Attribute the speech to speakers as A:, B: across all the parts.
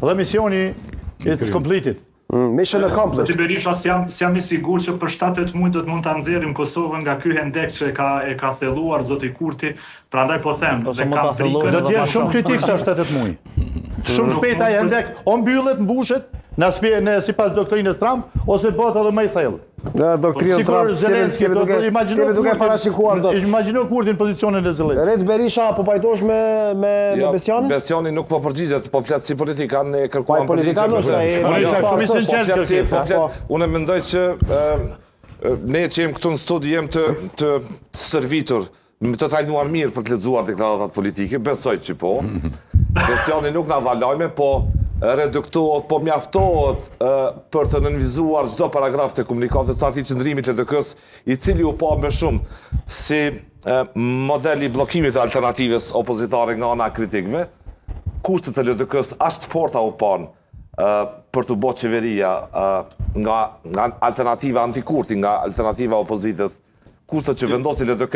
A: Dhe misioni it's completed.
B: Mission accomplished.
C: Berisha s'jam i sigurt që për 7-8 muaj do të mund ta nxjerrim Kosovën nga ky hendek që e ka thelluar zoti Kurti, prandaj po them,
A: Do të jenë shumë kritik sa 7-8 muaj. Shumë shpejt ai hendek o mbyllet, mbushet, sipas doktrinës Trump ose bëhet edhe më i thellë.
B: Doktrinën Trump si duke parashikuar dot.
A: Imagjino Kurtin në pozicionin e Zelenskit.
B: Red Berisha po pajtohesh me Besjanin?
D: Besjani nuk po përgjigjet, po flet si politikan, ne kërkuam
B: politikan
D: unë mendoj që ne që jem këtu në studi jem të servitur, të trajnuar mirë për të lexuar deklaratat politike, besoj që po. Besjani nuk na dha lajme, po reduktohet, po mjaftohet për të nënvizuar çdo paragraf të komunikatit të atij qëndrimit LDK-s, i cili u pa më shumë si model i bllokimit të alternativës opozitare nga ana e kritikëve. Kushtet e LDK-s as të forta u pan për të bërë qeveria nga alternativa anti-Kurti, nga alternativa opozitës. Kushtet që vendosi LDK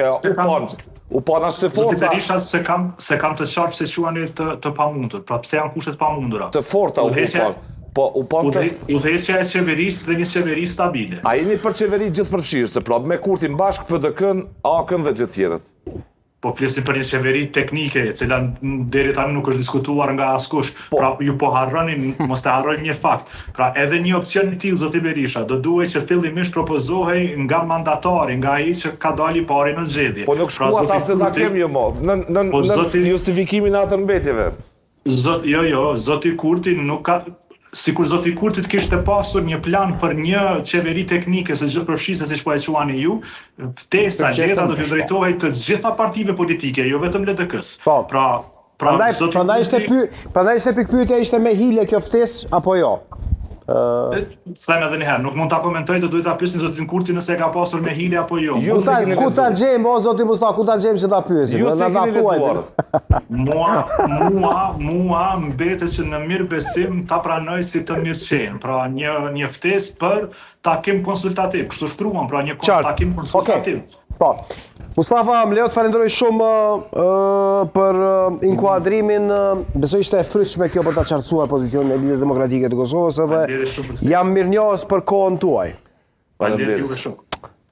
D: u pan as të forta.
C: Zoti Berisha se kam të qartë se quani të pamundur. Pra pse janë kushtet pamundura?
D: Të forta u pan. Po u pan
C: udhëheqja e qeverisë dhe një qeveri stabile.
D: A jeni për qeveri gjithëpërfshirëse, pra me Kurtin bashkë, PDK-n, AK-n dhe gjithë tjerët?
C: Po flisni për një qeveri teknike, e cila deri tani nuk është diskutuar nga askush. Pra ju po harroni, mos të harrojmë një fakt. Pra edhe një opcion i tillë zoti Berisha do duhet që fillimisht propozohej nga mandatari, nga ai që ka dalë pari në zgjedhje.
D: Po nuk shkuat as se ta kemi jo mo, në justifikimin e atë mbetjeve.
C: Jo, zoti Kurti nuk ka sikur zoti Kurti të kishte pasur një plan për një qeveri teknike së gjithëpërfshirëse siç po e quani ju, ftesa letra do të drejtohej të gjitha partive politike, jo vetëm LDK-s.
B: Prandaj ishte pikpyetja ishte me hile kjo ftesë apo jo?
C: Them edhe një herë, nuk mund ta komentoj, do duhet ta pyesni zotin Kurti nëse ka pasur me hile apo jo.
B: Ku ta gjejmë o zoti Mustafa, ku ta gjejmë që ta pyesim?
C: Mua mbetet që në mirë besim ta pranoj si të mirëqenë, pra një ftesë për takim konsultativ, kështu shkruan, pra një takim konsultativ.
B: Po. Mustafa, më lejo të falenderoj shumë për inkuadrimin, besoj ishte e frytshme kjo për ta qartësuar pozicionin e Lidhjes Demokratike të Kosovës edhe jam mirënjohës për kohën tuaj.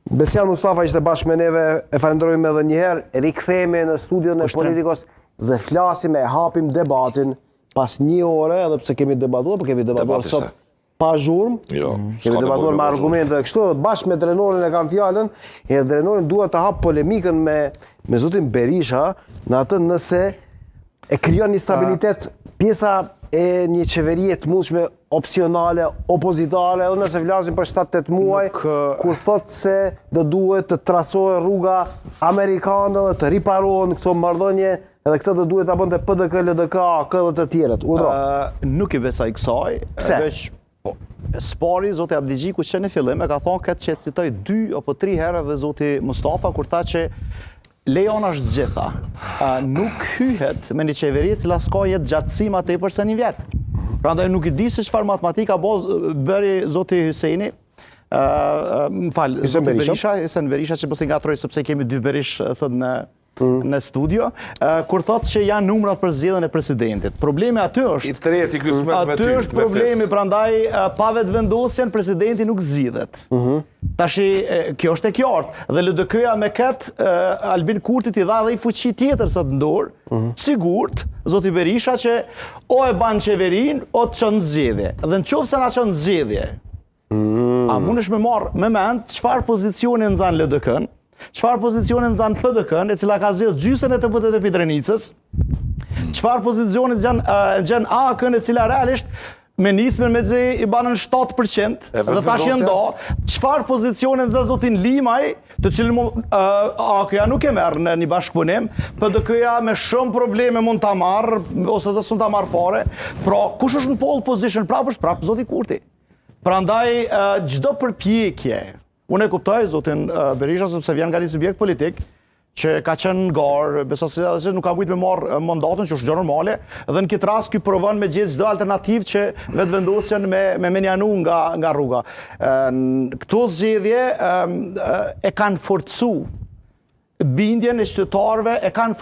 B: Besjan Mustafa ishte bashkë me neve, e falenderojmë edhe një herë, rikthehemi në studion e Politikos dhe flasim e hapim debatin pas një ore, edhe pse kemi debatuar, po kemi debatuar sot pa zhurmë, kemi debatuar me argumente dhe kështu, bashkë me drenorin e kam fjalën, e drenorin duhet të hap polemikën me zotin Berisha, në atë nëse e krijon një stabilitet pjesa e një qeverie të mundshme opsionale, opozitare, edhe nëse flasim për 7-8 muaj, kur thotë se do duhet të trasohet rruga amerikane dhe të riparohen këto marrëdhënie, edhe këtë do duhet ta bënte PDK, LDK, AK dhe të tjerët.
E: Nuk i besoj kësaj.
B: Pse?
E: Spari, zoti Abdigjiku që në fillim e ka thonë këtë që citoj 2 apo 3 herë dhe zoti Mustafa kur tha që lejon është gjitha. Nuk hyhet me një qeveri cila s'ka jetë gjatësi ma tepër se 1 vjet. Prandaj nuk i di se çfarë matematika bëri zoti Hyseni. Më fal, zoti Berisha që mos e ngatroj sepse kemi 2 Berish sot në studio, kur thotë që janë numrat për zgjedhjen e presidentit. Problemi aty është.
D: I treti ky smet me ty.
E: Aty është problemi, prandaj pa vetvendosjen presidenti nuk zgjidhet. Tashi kjo është e qartë dhe LDK-ja me këtë Albin Kurtit i dha dhe i fuqi tjetër sa të dorë, sigurt zoti Berisha që o e ban qeverin o të çon zgjedhje. Dhe nëse na çon zgjedhje, a mundesh me marr me mend çfarë pozicioni nxan LDK-n? Çfarë pozicioni nxan PDK-n, e cila ka zgjedhur gjysmën e të Pidrenicës? Çfarë pozicioni nxan AK-n, e cila realisht me nismën me i banën 7% dhe tash janë do. Çfarë pozicioni nxan zotin Limaj, të cilin AK-ja nuk e merr në një bashkëpunim, PDK-ja me shumë probleme mund ta marr ose të s'mund ta marr fare. Pra, kush është në pole position prapë është prapë zoti Kurti. Prandaj çdo përpjekje unë e kuptoj zotin Berisha sepse vjen nga një subjekt politik që ka qenë në garë, besoj se nuk ka mujt me marrë mandatën, që është gjë normale, dhe në këtë rast ky provon me gjetë çdo alternativë që vetvendosjen me menjanu nga rruga. Këto zgjedhje e kanë forcu bindjen e qytetarëve, e kanë